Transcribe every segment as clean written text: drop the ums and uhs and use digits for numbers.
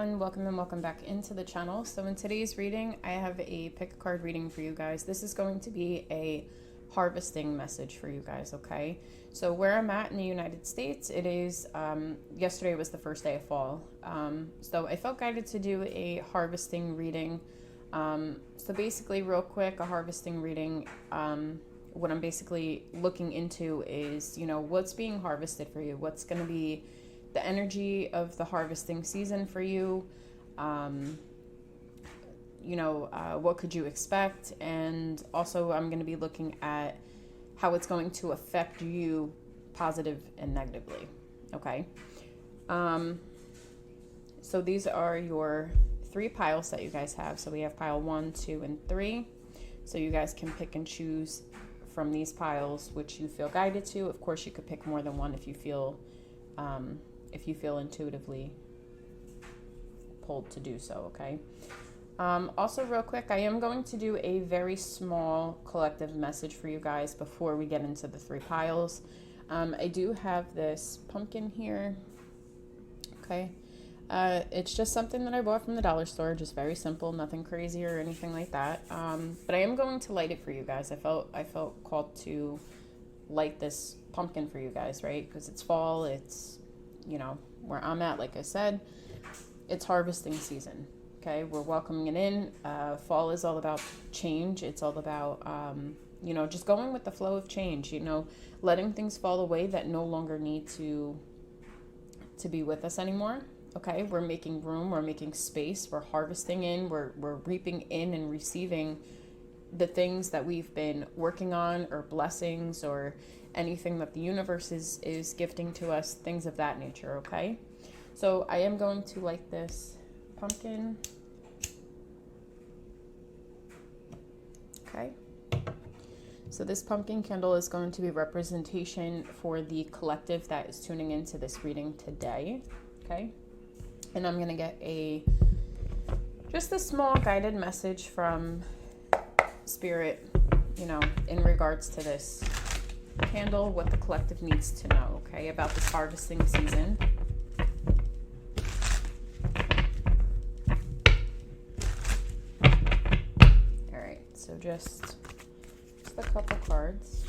everyone, welcome and welcome back into the channel. So in today's reading, I have a pick a card reading for you guys. This is going to be a harvesting message for you guys, okay? So where I'm at in the United States, it is, yesterday was the first day of fall. So I felt guided to do a harvesting reading. So basically, real quick, a harvesting reading, what I'm basically looking into is, what's being harvested for you? What's going to be the energy of the harvesting season for you? What could you expect? And also I'm going to be looking at how it's going to affect you positive and negatively. Okay. So these are your 3 piles that you guys have. So we have pile 1, 2, and 3. So you guys can pick and choose from these piles which you feel guided to. Of course, you could pick more than one if you feel intuitively pulled to do so, okay? Also, real quick, I am going to do a very small collective message for you guys before we get into the 3 piles. I do have this pumpkin here, okay? It's just something that I bought from the dollar store, just very simple, nothing crazy or anything like that. But I am going to light it for you guys. I felt called to light this pumpkin for you guys, right? Because it's fall, it's, where I'm at, like I said, it's harvesting season, okay? We're welcoming it in. Fall is all about change. It's all about, just going with the flow of change, letting things fall away that no longer need to be with us anymore, okay? We're making room, we're making space, we're harvesting in, we're reaping in and receiving the things that we've been working on, or blessings, or anything that the universe is gifting to us, things of that nature, okay? So I am going to light this pumpkin. Okay. So this pumpkin candle is going to be representation for the collective that is tuning into this reading today, okay? And I'm going to get just a small guided message from Spirit, in regards to this candle, what the collective needs to know, okay, about this harvesting season. All right, so just a couple cards.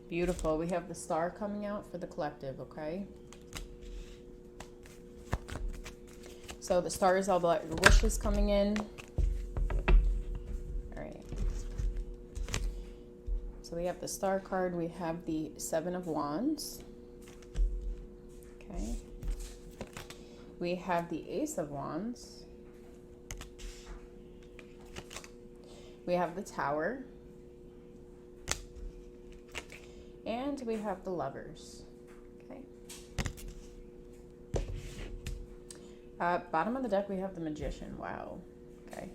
Beautiful. We have the star coming out for the collective, okay? So the star is all about your wishes coming in. So we have the star card, we have the 7 of Wands, okay. We have the Ace of Wands. We have the Tower. And we have the Lovers, okay. Bottom of the deck, we have the Magician, wow, okay.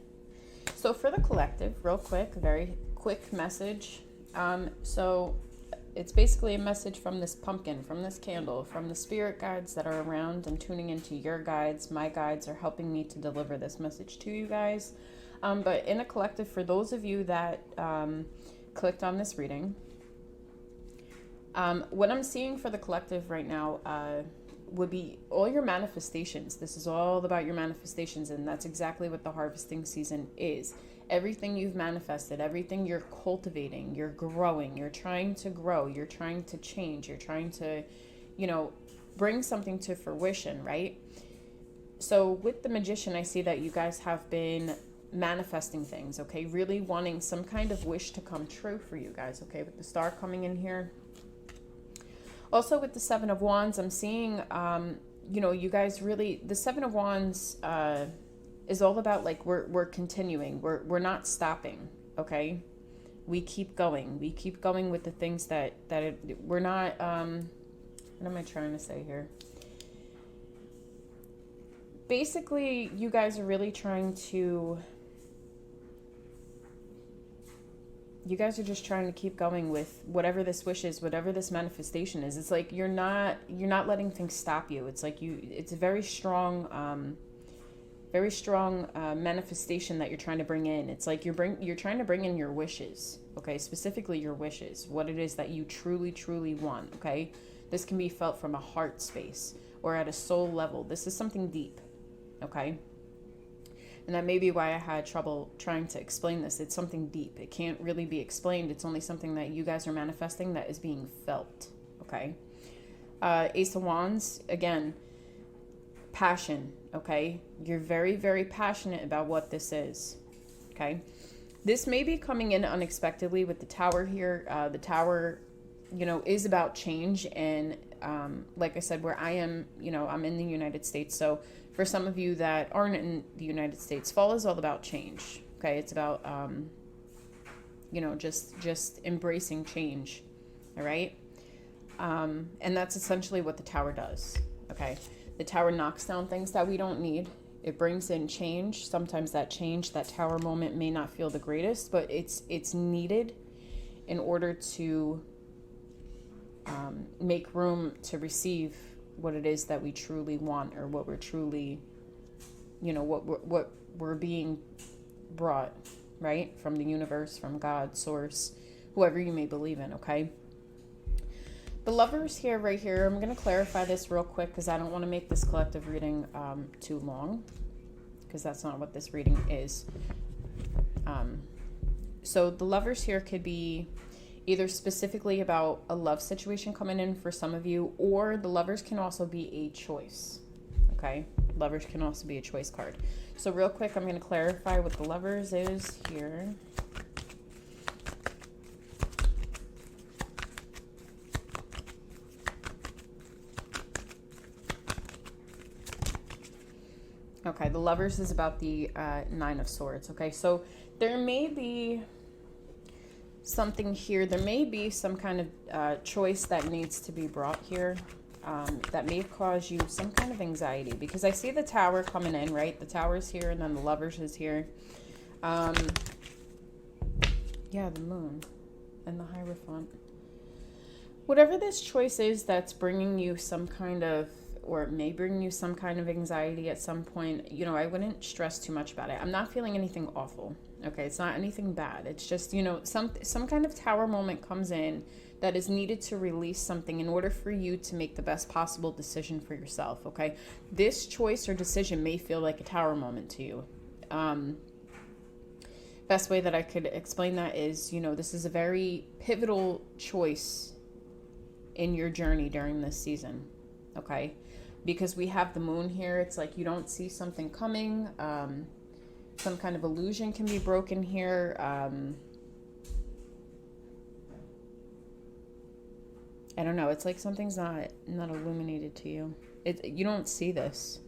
So for the collective, real quick, very quick message. So it's basically a message from this pumpkin, from this candle, from the spirit guides that are around and tuning into your guides. My guides are helping me to deliver this message to you guys. But in a collective, for those of you that clicked on this reading, what I'm seeing for the collective right now would be all your manifestations. This is all about your manifestations, and that's exactly what the harvesting season is. Everything you've manifested, everything you're cultivating, you're growing, you're trying to grow, you're trying to change, you're trying to, bring something to fruition, right? So with the Magician, I see that you guys have been manifesting things, okay? Really wanting some kind of wish to come true for you guys, okay? With the star coming in here. Also with the 7 of Wands, I'm seeing, you guys really, the 7 of Wands, is all about like we're continuing, we're not stopping, okay? We keep going with the things we're not what am I trying to say here? Basically, you guys are really you guys are just trying to keep going with whatever this wish is, whatever this manifestation is. It's like you're not letting things stop you. It's like it's a very strong manifestation that you're trying to bring in. It's like you're trying to bring in your wishes, okay? Specifically your wishes, what it is that you truly, truly want, okay? This can be felt from a heart space or at a soul level. This is something deep, okay? And that may be why I had trouble trying to explain this. It's something deep. It can't really be explained. It's only something that you guys are manifesting that is being felt, okay? Ace of Wands, again, passion, okay? You're very, very passionate about what this is, okay? This may be coming in unexpectedly with the Tower here. The Tower, you know, is about change. And like I said, where I am, you know, I'm in the United States. So for some of you that aren't in the United States, fall is all about change, okay? It's about, you know, just embracing change, all right? And that's essentially what the Tower does, okay? The Tower knocks down things that we don't need. It brings in change. Sometimes that change, that Tower moment may not feel the greatest, but it's needed in order to make room to receive what it is that we truly want, or what we're truly, you know, what we're being brought, right? From the universe, from God, source, whoever you may believe in, okay? The Lovers here, right here, I'm going to clarify this real quick because I don't want to make this collective reading too long, because that's not what this reading is. So the Lovers here could be either specifically about a love situation coming in for some of you, or the Lovers can also be a choice, okay? Lovers can also be a choice card. So real quick, I'm going to clarify what the Lovers is here. Okay, the Lovers is about the Nine of Swords, okay? So there may be something here. There may be some kind of choice that needs to be brought here that may cause you some kind of anxiety, because I see the Tower coming in, right? The Tower's here, and then the Lovers is here. Yeah, the Moon and the Hierophant. Whatever this choice is that's bringing you some kind of, or it may bring you some kind of anxiety at some point, you know, I wouldn't stress too much about it. I'm not feeling anything awful, okay? It's not anything bad. It's just, you know, some kind of Tower moment comes in that is needed to release something in order for you to make the best possible decision for yourself, okay? This choice or decision may feel like a Tower moment to you. Best way that I could explain that is, you know, this is a very pivotal choice in your journey during this season, okay? Because we have the Moon here, it's like you don't see something coming. Some kind of illusion can be broken here. I don't know. It's like something's not illuminated to you. You don't see this,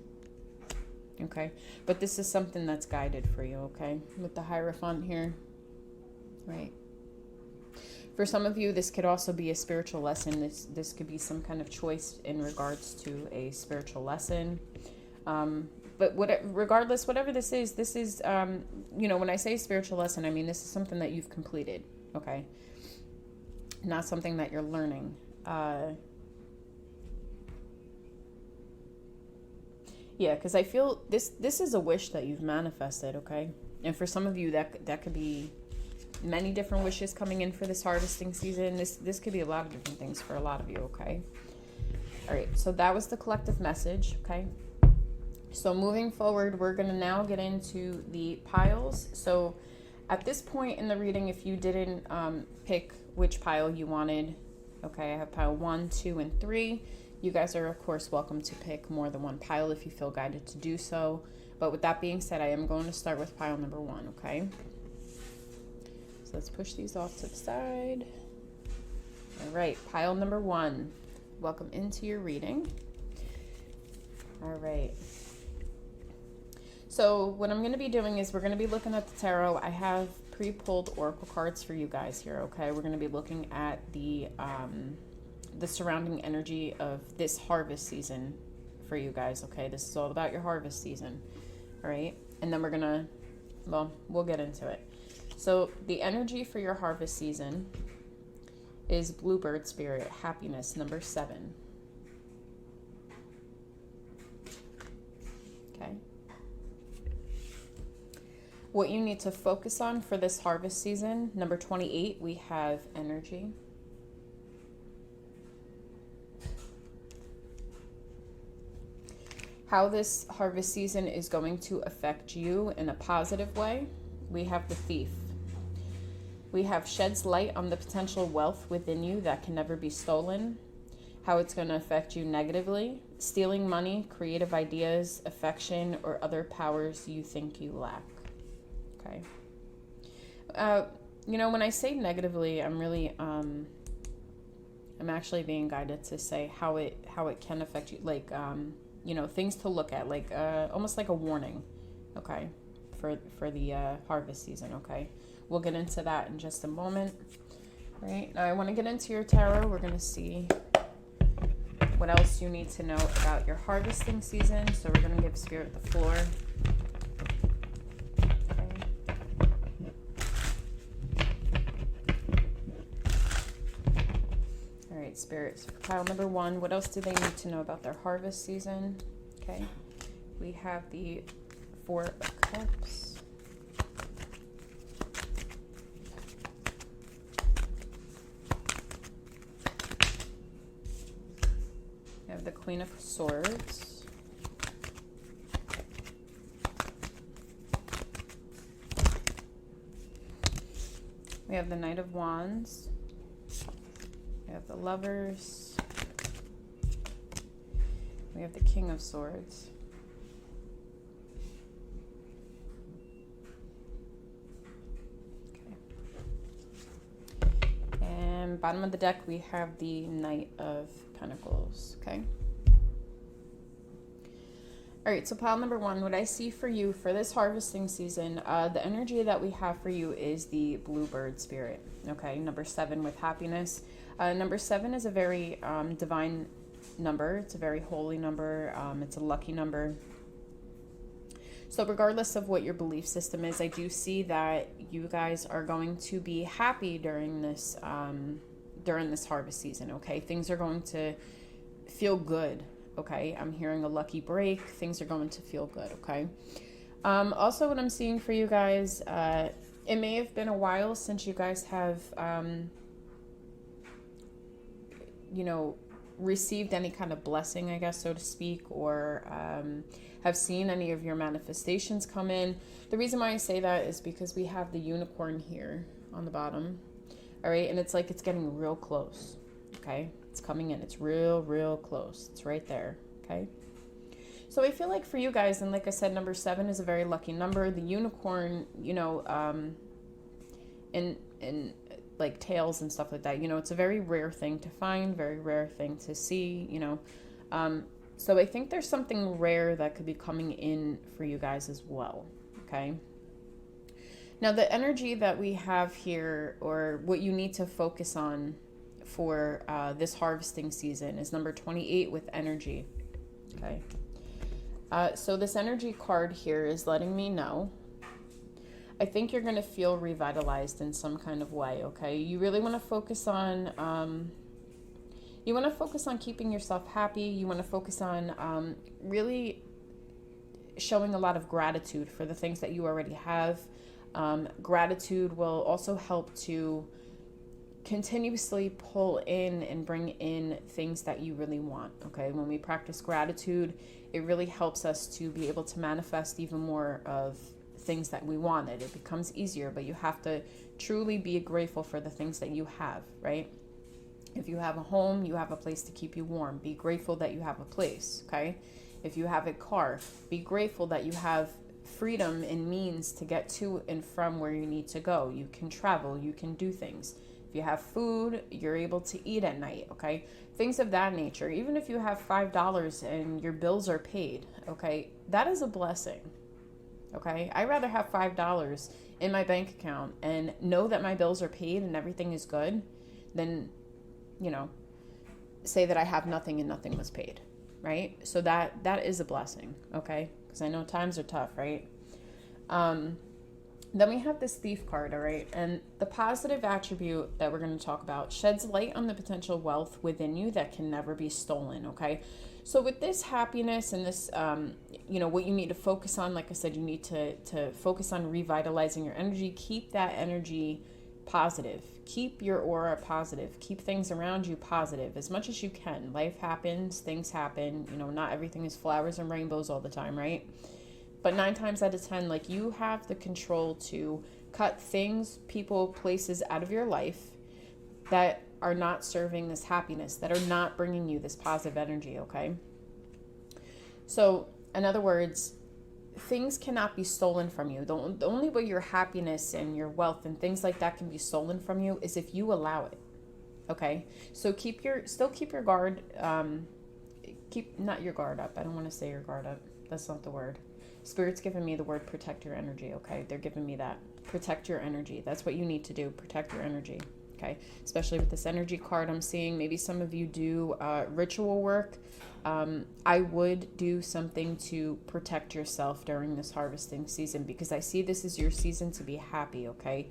okay? But this is something that's guided for you, okay? With the Hierophant here, right? For some of you, this could also be a spiritual lesson. This could be some kind of choice in regards to a spiritual lesson. But regardless, whatever this is, you know, when I say spiritual lesson, I mean this is something that you've completed, okay? Not something that you're learning. Yeah, because I feel this is a wish that you've manifested, okay? And for some of you, that could be many different wishes coming in for this harvesting season. This could be a lot of different things for a lot of you, okay? All right, so that was the collective message, okay? So moving forward, we're going to now get into the piles. So at this point in the reading, if you didn't pick which pile you wanted, okay, I have pile 1, 2, and 3. You guys are, of course, welcome to pick more than one pile if you feel guided to do so. But with that being said, I am going to start with pile number 1, okay? So let's push these off to the side. All right, pile number 1. Welcome into your reading. All right. So what I'm going to be doing is we're going to be looking at the tarot. I have pre-pulled oracle cards for you guys here, okay? We're going to be looking at the surrounding energy of this harvest season for you guys, okay? This is all about your harvest season, all right? And then we're going to, well, we'll get into it. So the energy for your harvest season is Bluebird Spirit, happiness, number 7. Okay. What you need to focus on for this harvest season, number 28, we have energy. How this harvest season is going to affect you in a positive way. We have the Thief. We have sheds light on the potential wealth within you that can never be stolen. How it's going to affect you negatively. Stealing money, creative ideas, affection, or other powers you think you lack. Okay. When I say negatively, I'm really, I'm actually being guided to say how it can affect you. Like, things to look at, like, almost like a warning. Okay. For the harvest season. Okay. We'll get into that in just a moment. Right. Now I want to get into your tarot. We're going to see what else you need to know about your harvesting season. So we're going to give Spirit the floor. All right, Spirits. Pile number 1. What else do they need to know about their harvest season? Okay. We have the 4 of Cups. We have the Queen of Swords. We have the Knight of Wands. We have the Lovers. We have the King of Swords. Okay. And bottom of the deck, we have the Knight of Pentacles. Okay. All right, so pile number 1, what I see for you for this harvesting season, the energy that we have for you is the Bluebird spirit. Okay, number 7 with happiness. Number 7 is a very divine number. It's a very holy number. It's a lucky number. So regardless of what your belief system is, I do see that you guys are going to be happy during this harvest season. Okay, things are going to feel good. Okay, I'm hearing a lucky break. Things are going to feel good. Okay. Also, what I'm seeing for you guys, it may have been a while since you guys have, received any kind of blessing, I guess, so to speak, or have seen any of your manifestations come in. The reason why I say that is because we have the unicorn here on the bottom. All right, and it's like it's getting real close. Okay. It's coming in. It's real close. It's right there. Okay. So I feel like for you guys, and like I said, number 7 is a very lucky number. The unicorn, in like tails and stuff like that, it's a very rare thing to find, very rare thing to see, so I think there's something rare that could be coming in for you guys as well. Okay. Now the energy that we have here, or what you need to focus on for this harvesting season, is number 28 with energy. Okay. So this energy card here is letting me know, I think you're going to feel revitalized in some kind of way. Okay. You really want to focus on, keeping yourself happy. You want to focus on really showing a lot of gratitude for the things that you already have. Gratitude will also help to continuously pull in and bring in things that you really want. Okay, when we practice gratitude, it really helps us to be able to manifest even more of things that we wanted. It becomes easier, but you have to truly be grateful for the things that you have, right? If you have a home, you have a place to keep you warm. Be grateful that you have a place. Okay, if you have a car, be grateful that you have freedom and means to get to and from where you need to go. You can travel, you can do things. If you have food, you're able to eat at night, okay? Things of that nature. Even if you have $5 and your bills are paid, okay? That is a blessing, okay? I'd rather have $5 in my bank account and know that my bills are paid and everything is good than, say that I have nothing and nothing was paid, right? So that is a blessing, okay? Because I know times are tough, right? Then we have this Thief card, all right? And the positive attribute that we're going to talk about sheds light on the potential wealth within you that can never be stolen, okay? So with this happiness and this, what you need to focus on, like I said, you need to focus on revitalizing your energy. Keep that energy positive. Keep your aura positive. Keep things around you positive as much as you can. Life happens, things happen. You know, not everything is flowers and rainbows all the time, right? But 9 times out of 10, like, you have the control to cut things, people, places out of your life that are not serving this happiness, that are not bringing you this positive energy, okay? So, in other words, things cannot be stolen from you. The only way your happiness and your wealth and things like that can be stolen from you is if you allow it, okay? So still keep your guard, not your guard up. I don't want to say your guard up. That's not the word. Spirit's giving me the word protect your energy, okay? They're giving me that. Protect your energy. That's what you need to do. Protect your energy, okay? Especially with this energy card I'm seeing. Maybe some of you do ritual work. I would do something to protect yourself during this harvesting season, because I see this is your season to be happy, okay?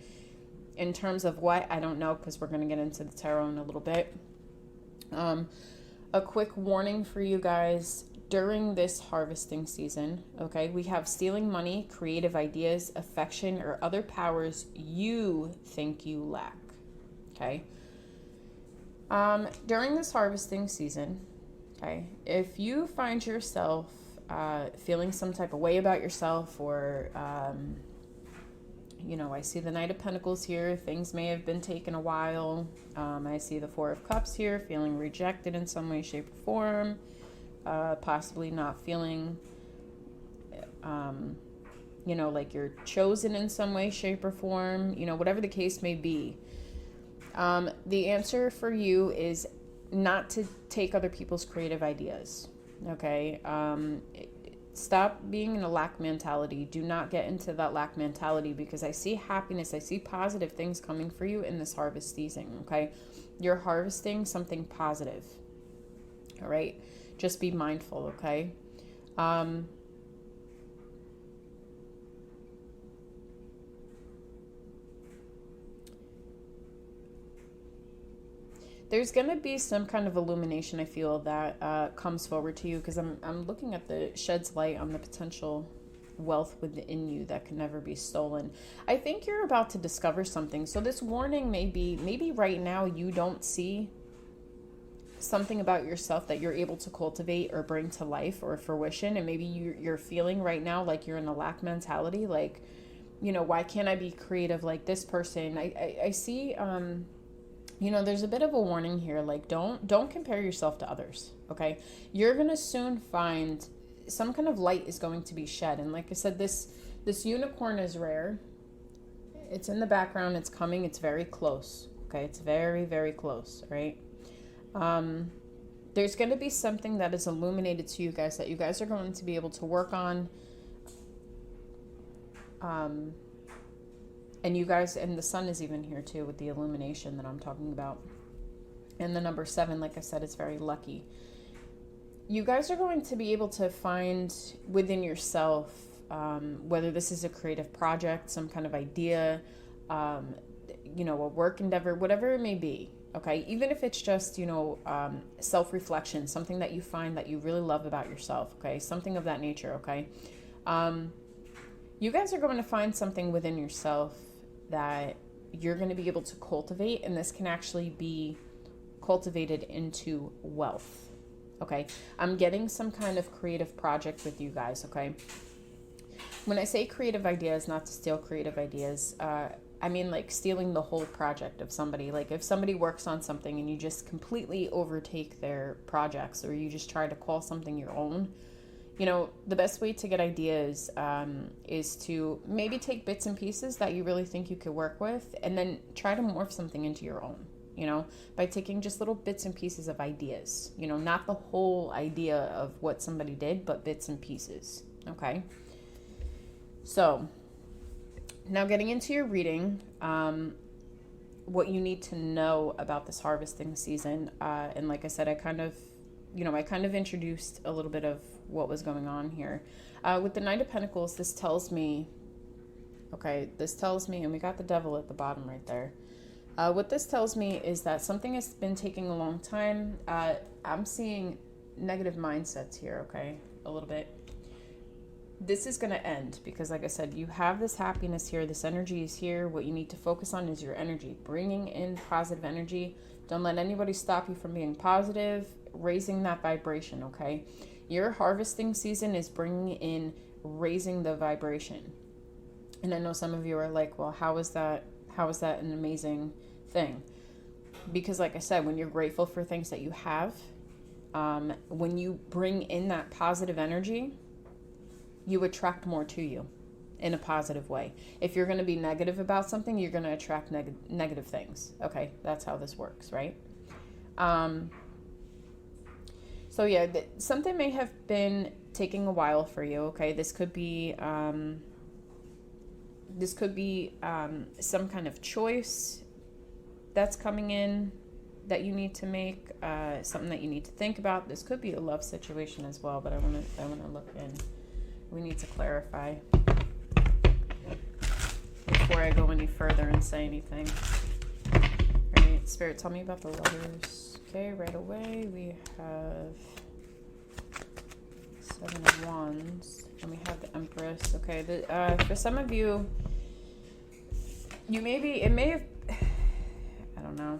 In terms of what, I don't know, because we're going to get into the tarot in a little bit. A quick warning for you guys. During this harvesting season, okay, we have stealing money, creative ideas, affection, or other powers you think you lack, okay? During this harvesting season, okay, if you find yourself feeling some type of way about yourself, or, you know, I see the Knight of Pentacles here, things may have been taken a while. I see the Four of Cups here, feeling rejected in some way, shape, or form. Possibly not feeling, you know, like you're chosen in some way, shape, or form, you know, whatever the case may be. The answer for you is not to take other people's creative ideas, okay? Stop being in a lack mentality. Do not get into that lack mentality, because I see happiness, I see positive things coming for you in this harvest season, okay? You're harvesting something positive, all right? Just be mindful, okay? There's going to be some kind of illumination, I feel, that comes forward to you, because I'm looking at the sheds light on the potential wealth within you that can never be stolen. I think you're about to discover something. So this warning may be, maybe right now you don't see something about yourself that you're able to cultivate or bring to life or fruition, and maybe you're feeling right now like you're in a lack mentality, like, you know, why can't I be creative like this person? I see, you know, there's a bit of a warning here, like, don't compare yourself to others, okay? You're gonna soon find some kind of light is going to be shed. And like I said, this unicorn is rare. It's in the background, it's coming, it's very close, okay? It's very, very close, right? There's going to be something that is illuminated to you guys that you guys are going to be able to work on. And you guys, and the sun is even here too with the illumination that I'm talking about. And the number 7, like I said, is very lucky. You guys are going to be able to find within yourself, whether this is a creative project, some kind of idea, you know, a work endeavor, whatever it may be. Okay, even if it's just, you know, self-reflection, something that you find that you really love about yourself, okay, something of that nature, okay? You guys are going to find something within yourself that you're going to be able to cultivate, and this can actually be cultivated into wealth, okay? I'm getting some kind of creative project with you guys, okay? When I say creative ideas, not to steal creative ideas, I mean, like, stealing the whole project of somebody. Like, if somebody works on something and you just completely overtake their projects, or you just try to call something your own, you know, the best way to get ideas is to maybe take bits and pieces that you really think you could work with, and then try to morph something into your own, you know, by taking just little bits and pieces of ideas, you know, not the whole idea of what somebody did, but bits and pieces, okay? So now getting into your reading, what you need to know about this harvesting season. And like I said, I kind of introduced a little bit of what was going on here. With the Knight of Pentacles, this tells me, and we got the Devil at the bottom right there. What this tells me is that something has been taking a long time. I'm seeing negative mindsets here, okay, a little bit. this is going to end because, like I said, you have this happiness here. This energy is here. What you need to focus on is your energy, bringing in positive energy. Don't let anybody stop you from being positive, raising that vibration, okay? Your harvesting season is bringing in raising the vibration. And I know some of you are like, well, how is that an amazing thing? Because, like I said, when you're grateful for things that you have, when you bring in that positive energy, you attract more to you in a positive way. If you're going to be negative about something, you're going to attract negative things. Okay, that's how this works, right? So yeah, something may have been taking a while for you. Okay, this could be some kind of choice that's coming in that you need to make, something that you need to think about. This could be a love situation as well, but I want to look in. We need to clarify before I go any further and say anything. All right, Spirit, tell me about the Lovers. Okay, right away we have 7 of Wands, and we have the Empress. Okay, for some of you, it may have, I don't know,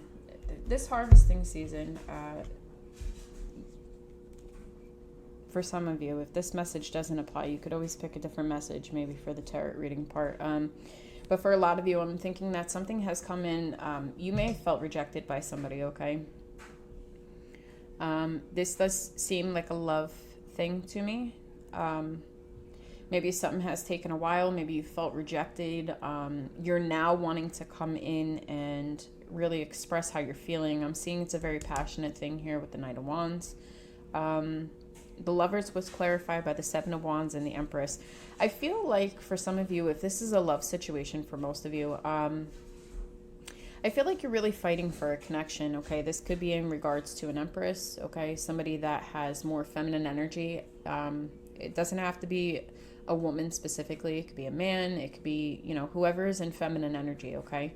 this harvesting season, for some of you, if this message doesn't apply, you could always pick a different message, maybe for the tarot reading part. But for a lot of you, I'm thinking that something has come in. You may have felt rejected by somebody, okay? This does seem like a love thing to me. Maybe something has taken a while. Maybe you felt rejected. You're now wanting to come in and really express how you're feeling. I'm seeing it's a very passionate thing here with the Knight of Wands. The Lovers was clarified by the 7 of Wands and the Empress. I feel like for some of you, if this is a love situation for most of you, I feel like you're really fighting for a connection, okay? This could be in regards to an Empress, okay? Somebody that has more feminine energy. It doesn't have to be a woman specifically. It could be a man. It could be, whoever is in feminine energy, okay?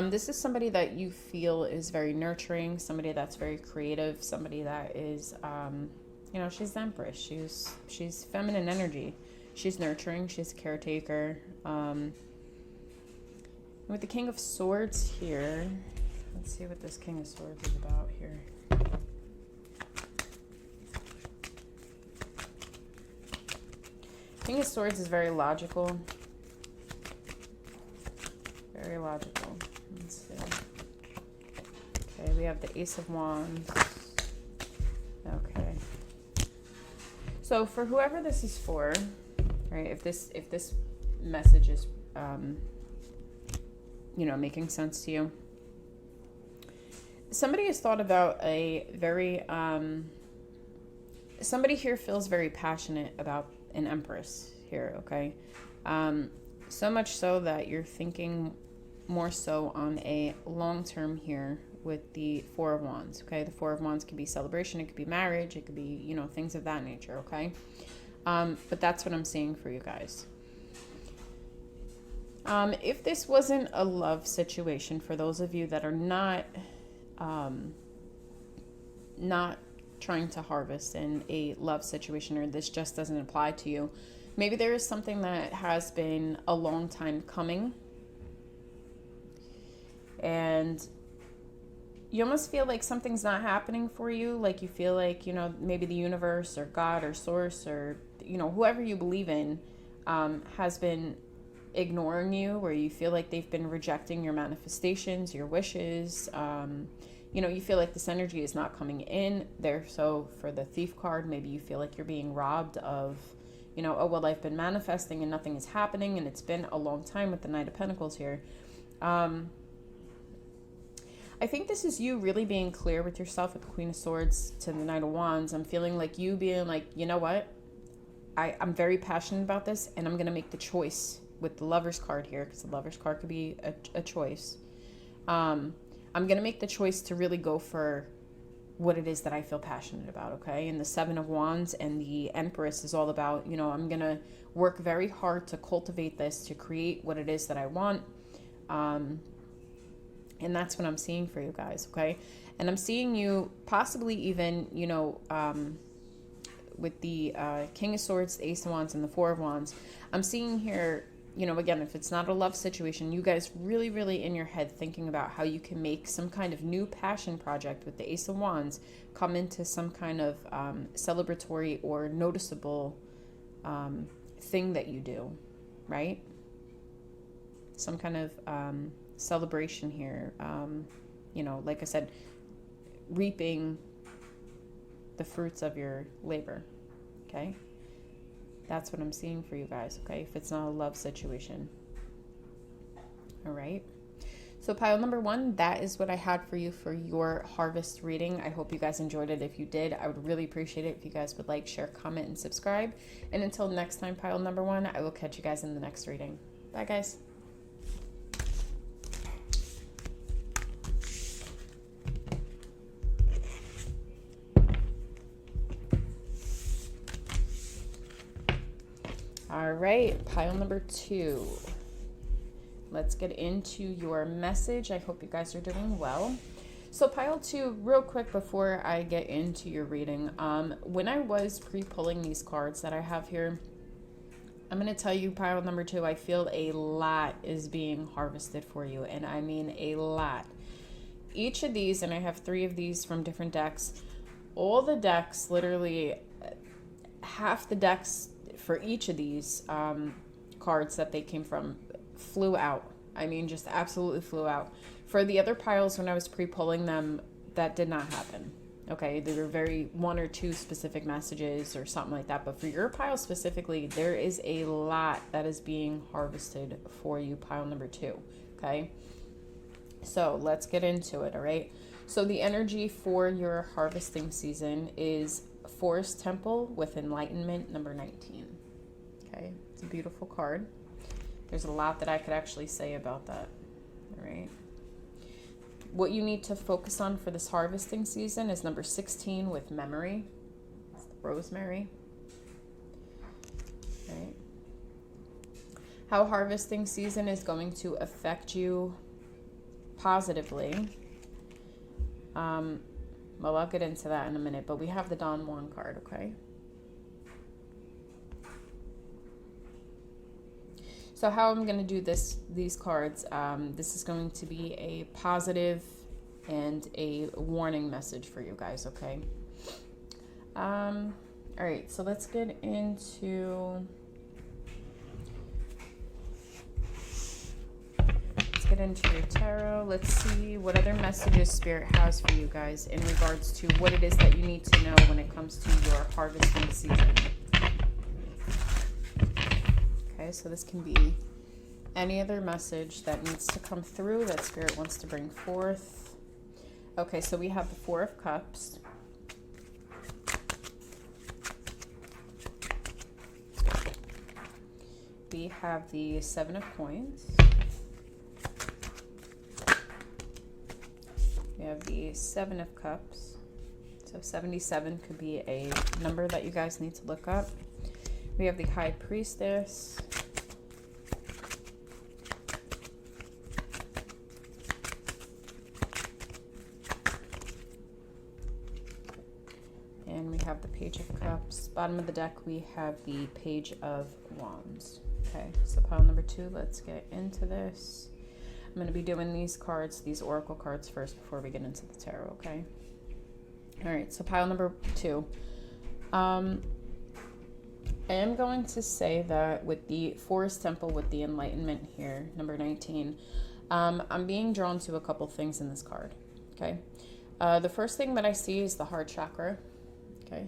This is somebody that you feel is very nurturing, somebody that's very creative, somebody that is, she's the Empress. She's feminine energy. She's nurturing. She's a caretaker. With the King of Swords here, let's see what this King of Swords is about here. King of Swords is very logical. Very logical. Let's see. Okay, we have the Ace of Wands. Okay. So for whoever this is for, right? If this message is, making sense to you, somebody has thought about a very, somebody here feels very passionate about an Empress here, okay? So much so that you're thinking more so on a long term here with the 4 of Wands, okay? The 4 of Wands could be celebration, it could be marriage, it could be, things of that nature, okay? But that's what I'm seeing for you guys. If this wasn't a love situation, for those of you that are not trying to harvest in a love situation, or this just doesn't apply to you, maybe there is something that has been a long time coming, and you almost feel like something's not happening for you. Like you feel like, maybe the universe or God or source or, whoever you believe in, has been ignoring you, where you feel like they've been rejecting your manifestations, your wishes. You feel like this energy is not coming in there. So for the Thief card, maybe you feel like you're being robbed of, I've been manifesting and nothing is happening, and it's been a long time with the Knight of Pentacles here. I think this is you really being clear with yourself with the Queen of Swords to the Knight of Wands. I'm feeling like you being like, you know what? I'm very passionate about this, and I'm going to make the choice with the Lover's card here, because the Lover's card could be a choice. I'm going to make the choice to really go for what it is that I feel passionate about, okay? And the 7 of Wands and the Empress is all about, I'm going to work very hard to cultivate this, to create what it is that I want. And that's what I'm seeing for you guys, okay? And I'm seeing you possibly even, with the King of Swords, the Ace of Wands, and the Four of Wands, I'm seeing here, you know, again, if it's not a love situation, you guys really, really in your head thinking about how you can make some kind of new passion project with the Ace of Wands come into some kind of celebratory or noticeable thing that you do, right? Some kind of celebration here. You know, like I said, reaping the fruits of your labor, okay? That's what I'm seeing for you guys, okay? If it's not a love situation. All right. So pile number 1, that is what I had for you for your harvest reading. I hope you guys enjoyed it. If you did, I would really appreciate it if you guys would like, share, comment, and subscribe. And until next time, pile number 1, I will catch you guys in the next reading. Bye, guys. All right, pile number 2. Let's get into your message. I hope you guys are doing well. So pile 2, real quick before I get into your reading, when I was pre-pulling these cards that I have here, I'm going to tell you, pile number 2, I feel a lot is being harvested for you, and I mean a lot. Each of these, and I have 3 of these from different decks, all the decks, literally half the decks for each of these cards that they came from flew out. I mean, just absolutely flew out. For the other piles, when I was pre-pulling them, that did not happen. Okay, there were very 1 or 2 specific messages or something like that. But for your pile specifically, there is a lot that is being harvested for you, pile number 2. Okay, so let's get into it. All right, so the energy for your harvesting season is Forest Temple with Enlightenment number 19. Okay, it's a beautiful card. There's a lot that I could actually say about that. All right. What you need to focus on for this harvesting season is number 16 with Memory. It's the Rosemary. Right. How harvesting season is going to affect you positively. Well, I'll get into that in a minute, but we have the Don Juan card, okay? So how I'm going to do these cards, this is going to be a positive and a warning message for you guys, okay? All right, so let's get into... your tarot. Let's see what other messages Spirit has for you guys in regards to what it is that you need to know when it comes to your harvesting season. Okay, so this can be any other message that needs to come through that Spirit wants to bring forth. Okay, so we have the 4 of Cups. We have the 7 of Coins. We have the 7 of Cups. So 77 could be a number that you guys need to look up. We have the High Priestess. And we have the Page of Cups. Bottom of the deck, we have the Page of Wands. Okay, so pile number 2, let's get into this. I'm going to be doing these cards, these oracle cards first before we get into the tarot, okay? All right, so pile number 2. I am going to say that with the Forest Temple, with the Enlightenment here, number 19, I'm being drawn to a couple things in this card, okay? The first thing that I see is the heart chakra, okay?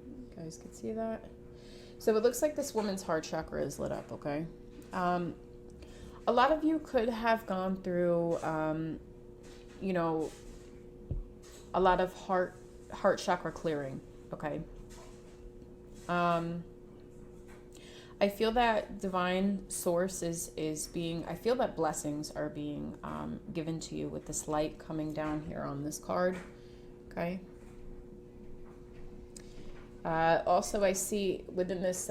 You guys can see that. So it looks like this woman's heart chakra is lit up, okay? A lot of you could have gone through, you know, a lot of heart chakra clearing, okay? I feel that divine source is being, I feel that blessings are being given to you with this light coming down here on this card, okay? Also, I see within this,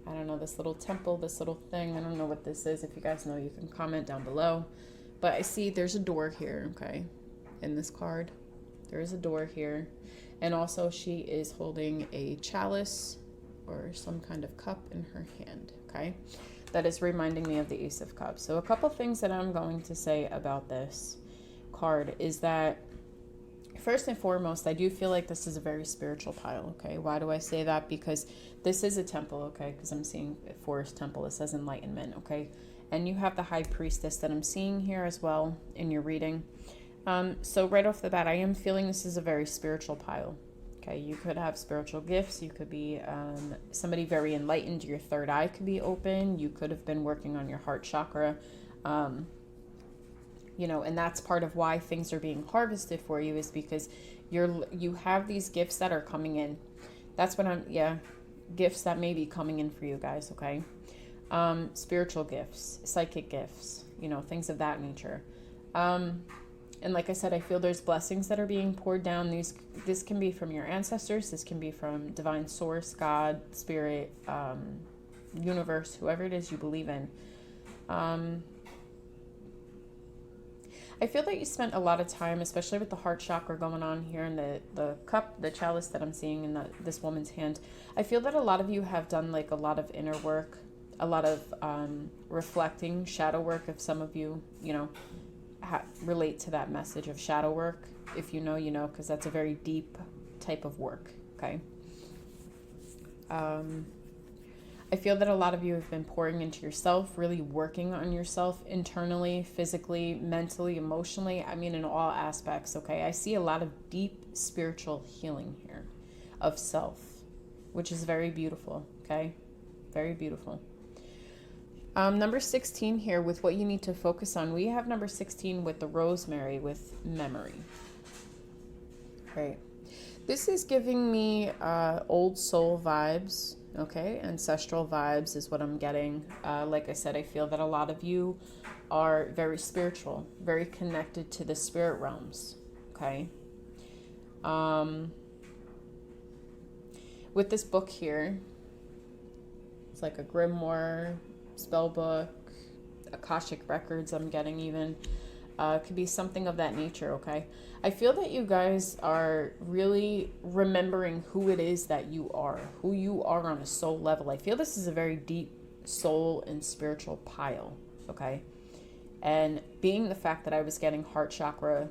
I don't know, this little temple, this little thing. I don't know what this is. If you guys know, you can comment down below. But I see there's a door here, okay, in this card. There is a door here. And also she is holding a chalice or some kind of cup in her hand, okay? That is reminding me of the Ace of Cups. So a couple things that I'm going to say about this card is that, first and foremost, I do feel like this is a very spiritual pile, okay? Why do I say that? Because this is a temple, okay? Because I'm seeing Forest Temple. It says enlightenment, okay? And you have the High Priestess that I'm seeing here as well in your reading. So right off the bat, I am feeling this is a very spiritual pile. Okay, you could have spiritual gifts. You could be somebody very enlightened. Your third eye could be open. You could have been working on your heart chakra. You know, and that's part of why things are being harvested for you, is because you have these gifts that are coming in. That's what gifts that may be coming in for you guys, okay? Spiritual gifts, psychic gifts, you know, things of that nature. And like I said, I feel there's blessings that are being poured down. This can be from your ancestors. This can be from divine source, God, spirit, universe, whoever it is you believe in. I feel that you spent a lot of time, especially with the heart chakra going on here, and the cup, the chalice that I'm seeing in this woman's hand. I feel that a lot of you have done like a lot of inner work, a lot of reflecting, shadow work. If some of you, you know, relate to that message of shadow work. If you know, you know, because that's a very deep type of work, okay? I feel that a lot of you have been pouring into yourself, really working on yourself internally, physically, mentally, emotionally. I mean, in all aspects, okay? I see a lot of deep spiritual healing here of self, which is very beautiful, okay? Very beautiful. Number 16 here with what you need to focus on. We have number 16 with the rosemary, with memory. Right. This is giving me old soul vibes, okay? Ancestral vibes is what I'm getting. Like I said, I feel that a lot of you are very spiritual, very connected to the spirit realms, okay? With this book here, it's like a grimoire, spell book, Akashic records I'm getting even. Could be something of that nature, okay? I feel that you guys are really remembering who it is that you are, who you are on a soul level. I feel this is a very deep soul and spiritual pile, okay? And being the fact that I was getting heart chakra,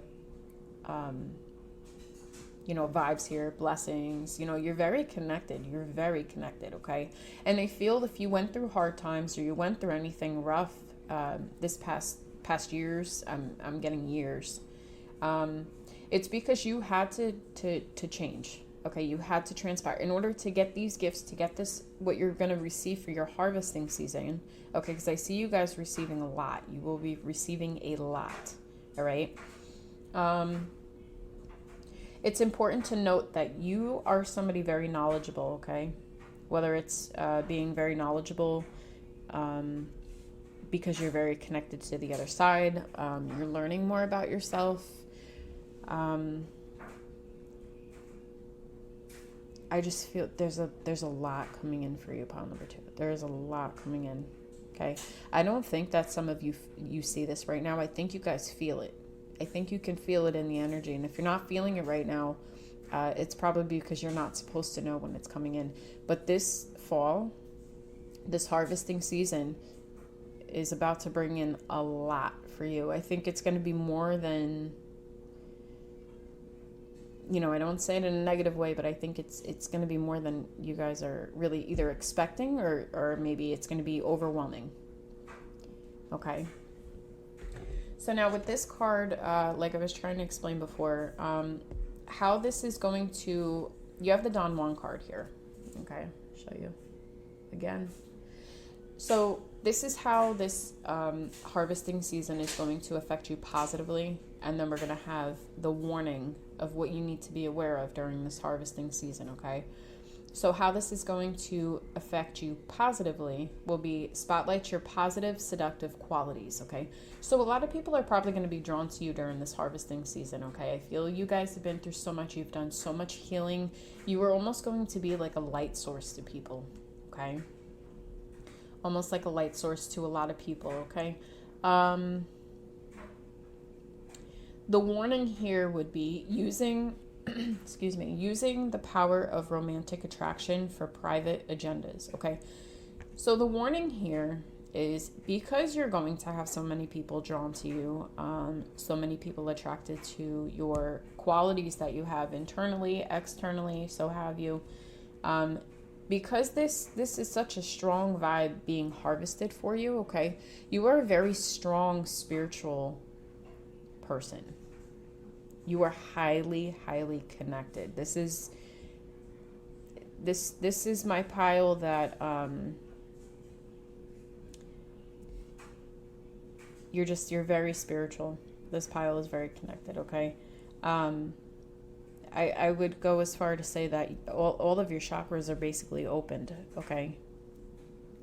you know, vibes here, blessings, you know, you're very connected. You're very connected, okay? And I feel if you went through hard times or you went through anything rough this past years, I'm getting years, it's because you had to change, okay? You had to transpire in order to get these gifts, to get this, what you're going to receive for your harvesting season, okay? Because I see you guys receiving a lot. You will be receiving a lot, all right? It's important to note that you are somebody very knowledgeable, okay? Whether it's being very knowledgeable because you're very connected to the other side, you're learning more about yourself. I just feel there's a lot coming in for you, pile number 2. There is a lot coming in, okay? I don't think that some of you see this right now. I think you guys feel it. I think you can feel it in the energy. And if you're not feeling it right now, it's probably because you're not supposed to know when it's coming in. But this fall, this harvesting season is about to bring in a lot for you. I think it's going to be more than, you know, I don't say it in a negative way, but I think it's going to be more than you guys are really either expecting or maybe it's going to be overwhelming. Okay. So now with this card, like I was trying to explain before, how this is going to, you have the Don Juan card here. Okay, show you again. So this is how this harvesting season is going to affect you positively. And then we're going to have the warning of what you need to be aware of during this harvesting season, okay? So how this is going to affect you positively will be spotlight your positive, seductive qualities, okay? So a lot of people are probably going to be drawn to you during this harvesting season, okay? I feel you guys have been through so much. You've done so much healing. You are almost going to be like a light source to people, okay? Almost like a light source to a lot of people, okay? The warning here would be using excuse me, using the power of romantic attraction for private agendas. Okay. So the warning here is because you're going to have so many people drawn to you, so many people attracted to your qualities that you have internally, externally, so have you. Because this is such a strong vibe being harvested for you, okay? You are a very strong spiritual person. You are highly, highly connected. This is my pile that you're very spiritual. This pile is very connected, okay? I would go as far to say that all of your chakras are basically opened, okay?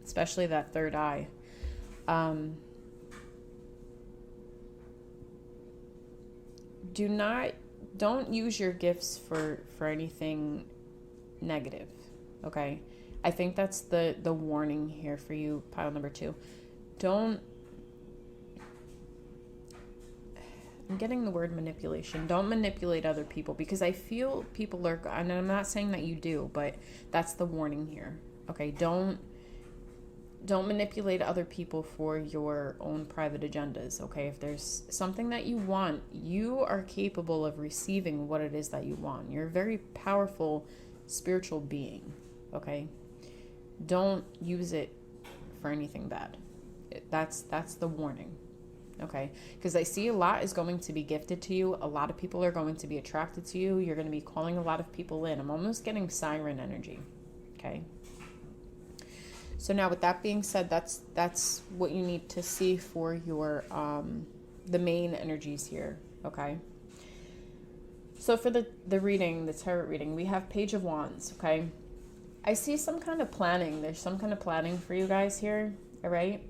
Especially that third eye. Don't use your gifts for anything negative, okay? I think that's the warning here for you, pile number 2. I'm getting the word manipulation. Don't manipulate other people, because I feel people are, and I'm not saying that you do, but that's the warning here. Okay, don't manipulate other people for your own private agendas. Okay, if there's something that you want, you are capable of receiving what it is that you want. You're a very powerful spiritual being. Okay, don't use it for anything bad. That's the warning. Okay, because I see a lot is going to be gifted to you. A lot of people are going to be attracted to you. You're going to be calling a lot of people in. I'm almost getting siren energy. Okay. So now with that being said, that's what you need to see for your the main energies here. Okay. So for the reading, the tarot reading, we have Page of Wands. Okay. I see some kind of planning. There's some kind of planning for you guys here. All right.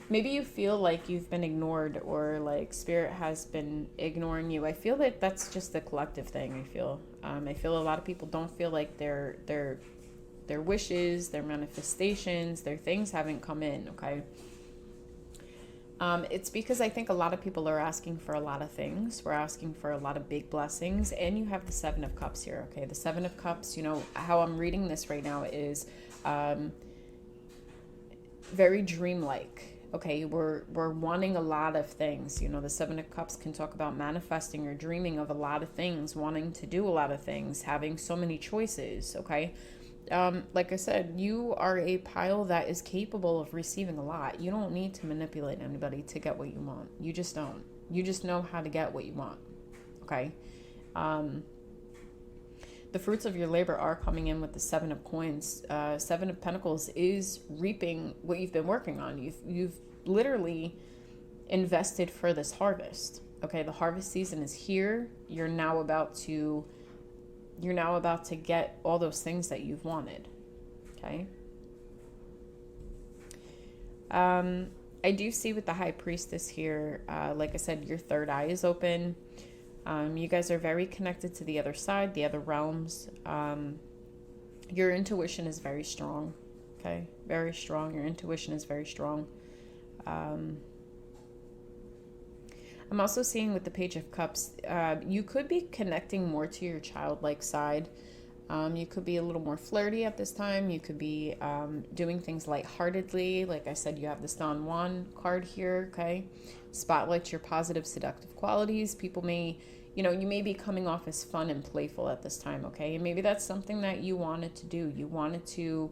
Maybe you feel like you've been ignored, or like spirit has been ignoring you. I feel that that's just a collective thing. I feel a lot of people don't feel like their wishes, their manifestations, their things haven't come in. Okay. It's because I think a lot of people are asking for a lot of things. We're asking for a lot of big blessings, and you have the 7 of Cups here. Okay. The 7 of Cups, you know, how I'm reading this right now is very dreamlike. Okay, we're wanting a lot of things. You know, the 7 of Cups can talk about manifesting or dreaming of a lot of things, wanting to do a lot of things, having so many choices, okay? Like I said, you are a pile that is capable of receiving a lot. You don't need to manipulate anybody to get what you want. You just don't. You just know how to get what you want, okay? The fruits of your labor are coming in with the 7 of Coins. 7 of Pentacles is reaping what you've been working on. You've literally invested for this harvest. Okay, the harvest season is here. You're now about to get all those things that you've wanted. Okay. I do see with the High Priestess here, like I said, your third eye is open. You guys are very connected to the other side, the other realms. Your intuition is very strong. Okay, very strong. Your intuition is very strong. I'm also seeing with the Page of Cups, you could be connecting more to your childlike side. You could be a little more flirty at this time. You could be doing things lightheartedly. Like I said, you have this Don Juan card here, okay? Spotlights your positive, seductive qualities. People may, you may be coming off as fun and playful at this time, okay? And maybe that's something that you wanted to do. You wanted to